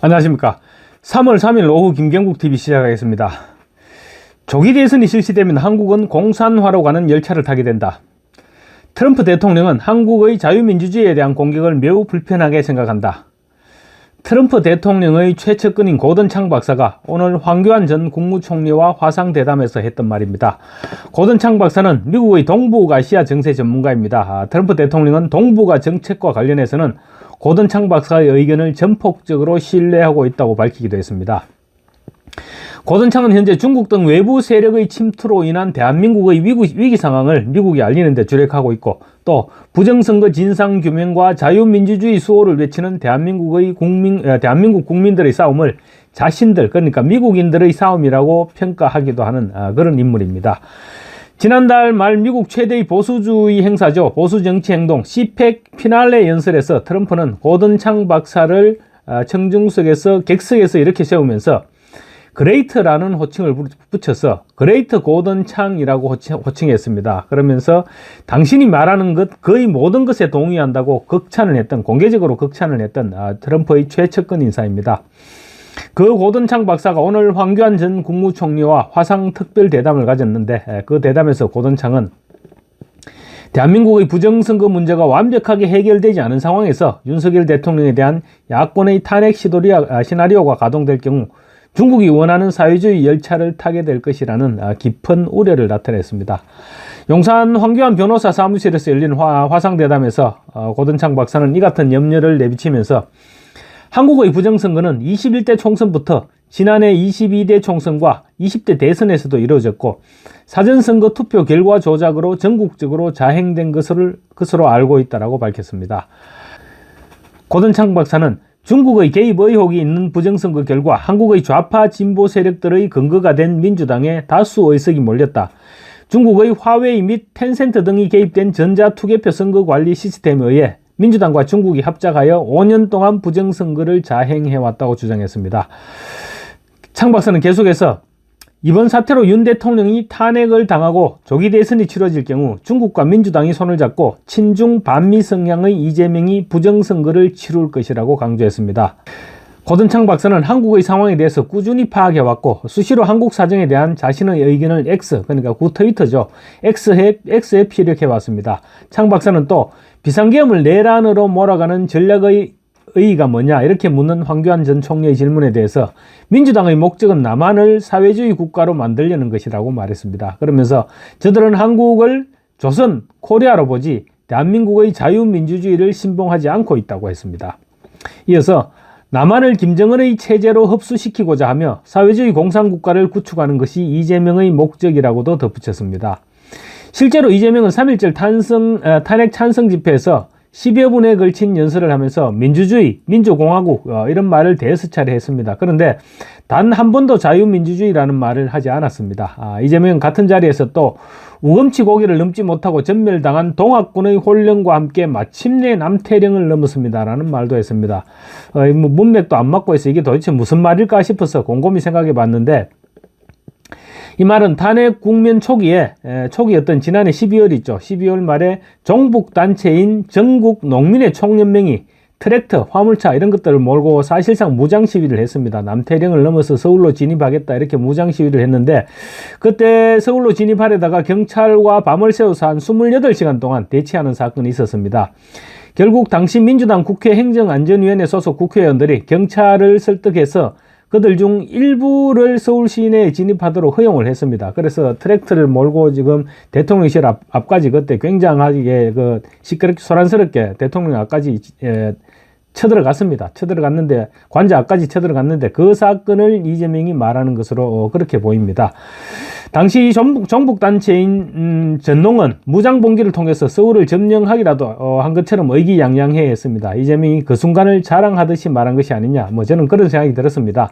안녕하십니까. 3월 3일 오후 김경국TV 시작하겠습니다. 조기 대선이 실시되면 한국은 공산화로 가는 열차를 타게 된다. 트럼프 대통령은 한국의 자유민주주의에 대한 공격을 매우 불편하게 생각한다. 트럼프 대통령의 최측근인 고든창 박사가 오늘 황교안 전 국무총리와 화상대담에서 했던 말입니다. 고든창 박사는 미국의 동북아시아 정세 전문가입니다. 트럼프 대통령은 동북아 정책과 관련해서는 고든창 박사의 의견을 전폭적으로 신뢰하고 있다고 밝히기도 했습니다. 고든창은 현재 중국 등 외부 세력의 침투로 인한 대한민국의 위기 상황을 미국에 알리는 데 주력하고 있고, 또 부정선거 진상규명과 자유민주주의 수호를 외치는 대한민국 국민들의 싸움을 자신들, 그러니까 미국인들의 싸움이라고 평가하기도 하는 그런 인물입니다. 지난달 말 미국 최대의 보수주의 행사죠. 보수정치행동 CPEC 피날레 연설에서 트럼프는 고든창 박사를 청중석에서 객석에서 이렇게 세우면서 그레이트라는 호칭을 붙여서 그레이트 고든창이라고 호칭했습니다. 그러면서 당신이 말하는 것 거의 모든 것에 동의한다고 공개적으로 극찬을 했던 트럼프의 최측근 인사입니다. 그 고든창 박사가 오늘 황교안 전 국무총리와 화상 특별 대담을 가졌는데, 그 대담에서 고든창은 대한민국의 부정선거 문제가 완벽하게 해결되지 않은 상황에서 윤석열 대통령에 대한 야권의 탄핵 시나리오가 가동될 경우 중국이 원하는 사회주의 열차를 타게 될 것이라는 깊은 우려를 나타냈습니다. 용산 황교안 변호사 사무실에서 열린 화상대담에서 고든창 박사는 이 같은 염려를 내비치면서 한국의 부정선거는 21대 총선부터 지난해 22대 총선과 20대 대선에서도 이루어졌고, 사전선거 투표 결과 조작으로 전국적으로 자행된 것으로 알고 있다고 밝혔습니다. 고든창 박사는 중국의 개입 의혹이 있는 부정선거 결과 한국의 좌파 진보 세력들의 근거가 된 민주당에 다수 의석이 몰렸다. 중국의 화웨이 및 텐센트 등이 개입된 전자투개표 선거 관리 시스템에 의해 민주당과 중국이 합작하여 5년 동안 부정선거를 자행해왔다고 주장했습니다. 창 박사는 계속해서 이번 사태로 윤 대통령이 탄핵을 당하고 조기 대선이 치러질 경우 중국과 민주당이 손을 잡고 친중 반미 성향의 이재명이 부정선거를 치룰 것이라고 강조했습니다. 고든창 박사는 한국의 상황에 대해서 꾸준히 파악해왔고, 수시로 한국 사정에 대한 자신의 의견을 그러니까 구트위터죠. X에 피력해왔습니다. 창 박사는 또 비상계엄을 내란으로 몰아가는 전략의 의의가 뭐냐 이렇게 묻는 황교안 전 총리의 질문에 대해서 민주당의 목적은 남한을 사회주의 국가로 만들려는 것이라고 말했습니다. 그러면서 저들은 한국을 조선, 코리아로 보지 대한민국의 자유민주주의를 신봉하지 않고 있다고 했습니다. 이어서 남한을 김정은의 체제로 흡수시키고자 하며 사회주의 공산국가를 구축하는 것이 이재명의 목적이라고도 덧붙였습니다. 실제로 이재명은 3.1절 탄핵 찬성 집회에서 10여 분에 걸친 연설을 하면서 민주주의, 민주공화국 이런 말을 대여섯 차례 했습니다. 그런데 단 한 번도 자유민주주의라는 말을 하지 않았습니다. 이재명은 같은 자리에서 또 우금치 고개를 넘지 못하고 전멸당한 동학군의 혼령과 함께 마침내 남태령을 넘었습니다라는 말도 했습니다. 문맥도 안 맞고 해서 이게 도대체 무슨 말일까 싶어서 곰곰이 생각해 봤는데, 이 말은 탄핵 국면 초기였던 지난해 12월 있죠. 12월 말에 종북단체인 전국농민의 총연맹이 트랙터, 화물차 이런 것들을 몰고 사실상 무장 시위를 했습니다. 남태령을 넘어서 서울로 진입하겠다 이렇게 무장 시위를 했는데, 그때 서울로 진입하려다가 경찰과 밤을 새워서 한 28시간 동안 대치하는 사건이 있었습니다. 결국 당시 민주당 국회 행정안전위원회 소속 국회의원들이 경찰을 설득해서 그들 중 일부를 서울 시내에 진입하도록 허용을 했습니다. 그래서 트랙터를 몰고 지금 대통령실 앞까지 그때 굉장하게 시끄럽게 소란스럽게 대통령 앞까지 쳐들어갔습니다. 쳐들어갔는데, 관저 앞까지 쳐들어갔는데 그 사건을 이재명이 말하는 것으로 그렇게 보입니다. 당시 종북단체인 전농은 무장봉기를 통해서 서울을 점령하기라도 한 것처럼 의기양양해 했습니다. 이재명이 그 순간을 자랑하듯이 말한 것이 아니냐, 저는 그런 생각이 들었습니다.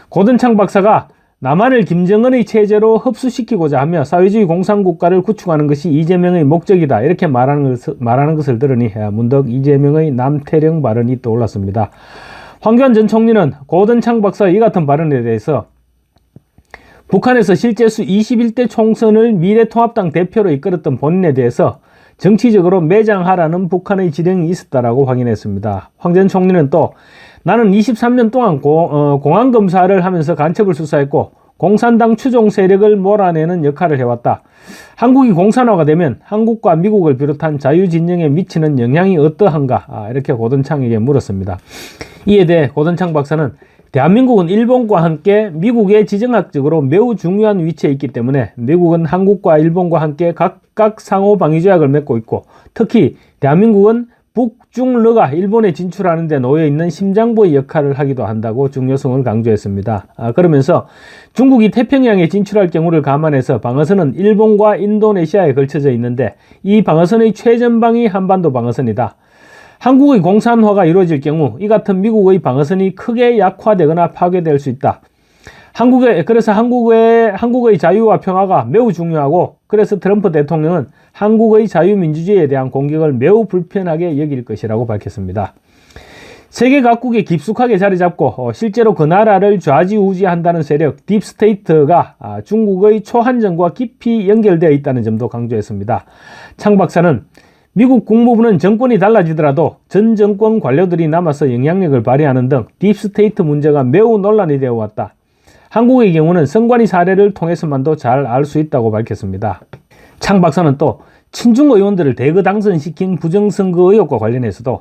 고든창 박사가 남한을 김정은의 체제로 흡수시키고자 하며 사회주의 공산국가를 구축하는 것이 이재명의 목적이다 이렇게 말하는 것을 들으니 문득 이재명의 남태령 발언이 떠올랐습니다. 황교안 전 총리는 고든창 박사의 이 같은 발언에 대해서 북한에서 실제수 21대 총선을 미래통합당 대표로 이끌었던 본인에 대해서 정치적으로 매장하라는 북한의 지령이 있었다라고 확인했습니다. 황 전 총리는 또 나는 23년 동안 공안 검사를 하면서 간첩을 수사했고 공산당 추종 세력을 몰아내는 역할을 해왔다. 한국이 공산화가 되면 한국과 미국을 비롯한 자유진영에 미치는 영향이 어떠한가? 이렇게 고든창에게 물었습니다. 이에 대해 고든창 박사는 대한민국은 일본과 함께 미국의 지정학적으로 매우 중요한 위치에 있기 때문에 미국은 한국과 일본과 함께 각각 상호방위조약을 맺고 있고 특히 대한민국은 북중러가 일본에 진출하는 데 놓여있는 심장부의 역할을 하기도 한다고 중요성을 강조했습니다. 그러면서 중국이 태평양에 진출할 경우를 감안해서 방어선은 일본과 인도네시아에 걸쳐져 있는데 이 방어선의 최전방이 한반도 방어선이다. 한국의 공산화가 이루어질 경우 이 같은 미국의 방어선이 크게 약화되거나 파괴될 수 있다. 그래서 한국의 자유와 평화가 매우 중요하고 그래서 트럼프 대통령은 한국의 자유민주주의에 대한 공격을 매우 불편하게 여길 것이라고 밝혔습니다. 세계 각국에 깊숙하게 자리 잡고 실제로 그 나라를 좌지우지한다는 세력 딥스테이트가 중국의 초한정과 깊이 연결되어 있다는 점도 강조했습니다. 창 박사는 미국 국무부는 정권이 달라지더라도 전 정권 관료들이 남아서 영향력을 발휘하는 등 딥스테이트 문제가 매우 논란이 되어 왔다. 한국의 경우는 선관위 사례를 통해서만도 잘 알 수 있다고 밝혔습니다. 창 박사는 또 친중 의원들을 대거 당선시킨 부정선거 의혹과 관련해서도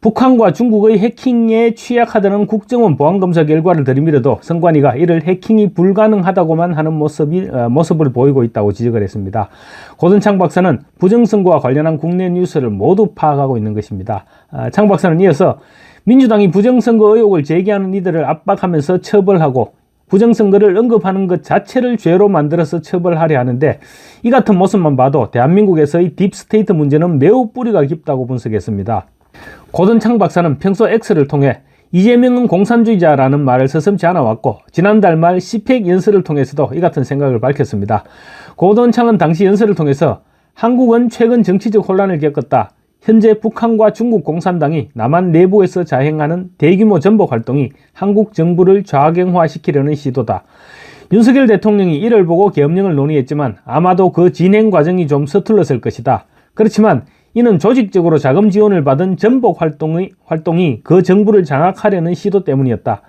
북한과 중국의 해킹에 취약하다는 국정원 보안검사 결과를 들이밀어도 선관위가 이를 해킹이 불가능하다고만 하는 모습을 보이고 있다고 지적을 했습니다. 고든창 박사는 부정선거와 관련한 국내 뉴스를 모두 파악하고 있는 것입니다. 창 박사는 이어서 민주당이 부정선거 의혹을 제기하는 이들을 압박하면서 처벌하고 부정선거를 언급하는 것 자체를 죄로 만들어서 처벌하려 하는데 이 같은 모습만 봐도 대한민국에서의 딥스테이트 문제는 매우 뿌리가 깊다고 분석했습니다. 고든창 박사는 평소 X를 통해 이재명은 공산주의자라는 말을 서슴지 않아 왔고 지난달 말 CPEC 연설을 통해서도 이 같은 생각을 밝혔습니다. 고든창은 당시 연설을 통해서 한국은 최근 정치적 혼란을 겪었다. 현재 북한과 중국 공산당이 남한 내부에서 자행하는 대규모 전복 활동이 한국 정부를 좌경화시키려는 시도다. 윤석열 대통령이 이를 보고 계엄령을 논의했지만 아마도 그 진행 과정이 좀 서툴렀을 것이다. 그렇지만 이는 조직적으로 자금 지원을 받은 전복 활동이 그 정부를 장악하려는 시도 때문이었다.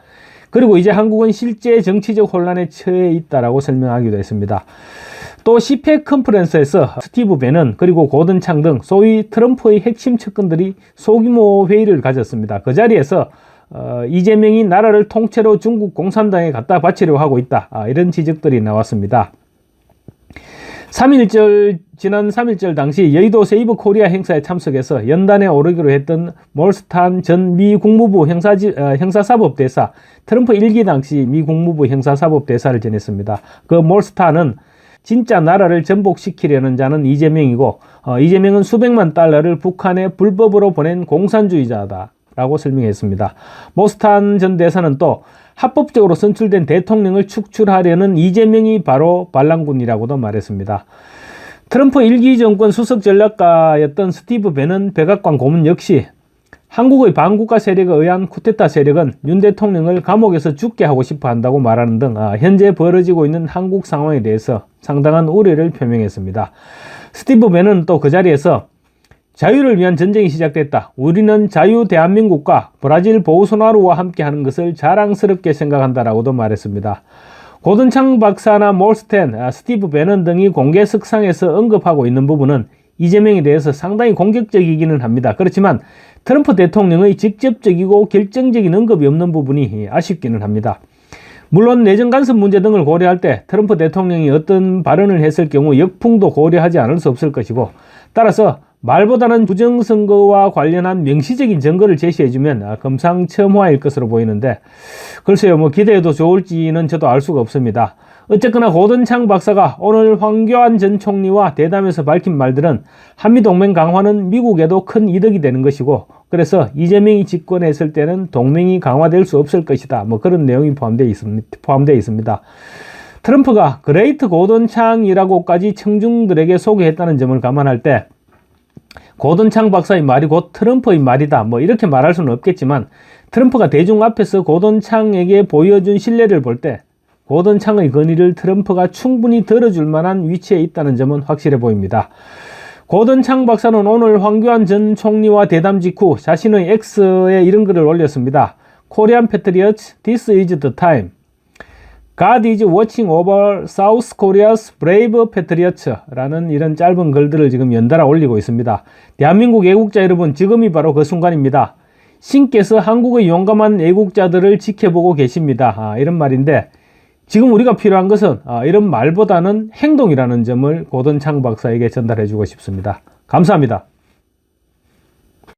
그리고 이제 한국은 실제 정치적 혼란에 처해 있다라고 설명하기도 했습니다. 또 CPEC 컨퍼런스에서 스티브 배넌 그리고 고든창 등 소위 트럼프의 핵심 측근들이 소규모 회의를 가졌습니다. 그 자리에서 이재명이 나라를 통째로 중국 공산당에 갖다 바치려고 하고 있다. 이런 지적들이 나왔습니다. 지난 3.1절 당시 여의도 세이버 코리아 행사에 참석해서 연단에 오르기로 했던 몰스탄 전 미 국무부 형사사법대사, 트럼프 1기 당시 미 국무부 형사사법대사를 지냈습니다. 그 몰스탄은 진짜 나라를 전복시키려는 자는 이재명이고 이재명은 수백만 달러를 북한에 불법으로 보낸 공산주의자다 라고 설명했습니다. 몰스탄 전 대사는 또 합법적으로 선출된 대통령을 축출하려는 이재명이 바로 반란군이라고도 말했습니다. 트럼프 1기 정권 수석 전략가였던 스티브 배넌 백악관 고문 역시 한국의 반국가 세력에 의한 쿠데타 세력은 윤 대통령을 감옥에서 죽게 하고 싶어 한다고 말하는 등 현재 벌어지고 있는 한국 상황에 대해서 상당한 우려를 표명했습니다. 스티브 배넌은 또 그 자리에서 자유를 위한 전쟁이 시작됐다. 우리는 자유 대한민국과 브라질 보우소나루와 함께하는 것을 자랑스럽게 생각한다라고도 말했습니다. 고든창 박사나 몰스탄, 스티브 배넌 등이 공개 석상에서 언급하고 있는 부분은 이재명에 대해서 상당히 공격적이기는 합니다. 그렇지만 트럼프 대통령의 직접적이고 결정적인 언급이 없는 부분이 아쉽기는 합니다. 물론 내정 간섭 문제 등을 고려할 때 트럼프 대통령이 어떤 발언을 했을 경우 역풍도 고려하지 않을 수 없을 것이고 따라서 말보다는 부정선거와 관련한 명시적인 증거를 제시해주면 금상첨화일 것으로 보이는데 글쎄요 기대해도 좋을지는 저도 알 수가 없습니다. 어쨌거나 고든창 박사가 오늘 황교안 전 총리와 대담에서 밝힌 말들은 한미동맹 강화는 미국에도 큰 이득이 되는 것이고 그래서 이재명이 집권했을 때는 동맹이 강화될 수 없을 것이다. 그런 내용이 포함되어 있습니다. 트럼프가 그레이트 고든창이라고까지 청중들에게 소개했다는 점을 감안할 때 고든창 박사의 말이 곧 트럼프의 말이다. 이렇게 말할 수는 없겠지만 트럼프가 대중 앞에서 고든창에게 보여준 신뢰를 볼 때 고든창의 건의를 트럼프가 충분히 들어줄 만한 위치에 있다는 점은 확실해 보입니다. 고든창 박사는 오늘 황교안 전 총리와 대담 직후 자신의 X에 이런 글을 올렸습니다. Korean Patriots, this is the time. God is watching over South Korea's brave patriots 라는 이런 짧은 글들을 지금 연달아 올리고 있습니다. 대한민국 애국자 여러분, 지금이 바로 그 순간입니다. 신께서 한국의 용감한 애국자들을 지켜보고 계십니다. 이런 말인데, 지금 우리가 필요한 것은 이런 말보다는 행동이라는 점을 고든창 박사에게 전달해 주고 싶습니다. 감사합니다.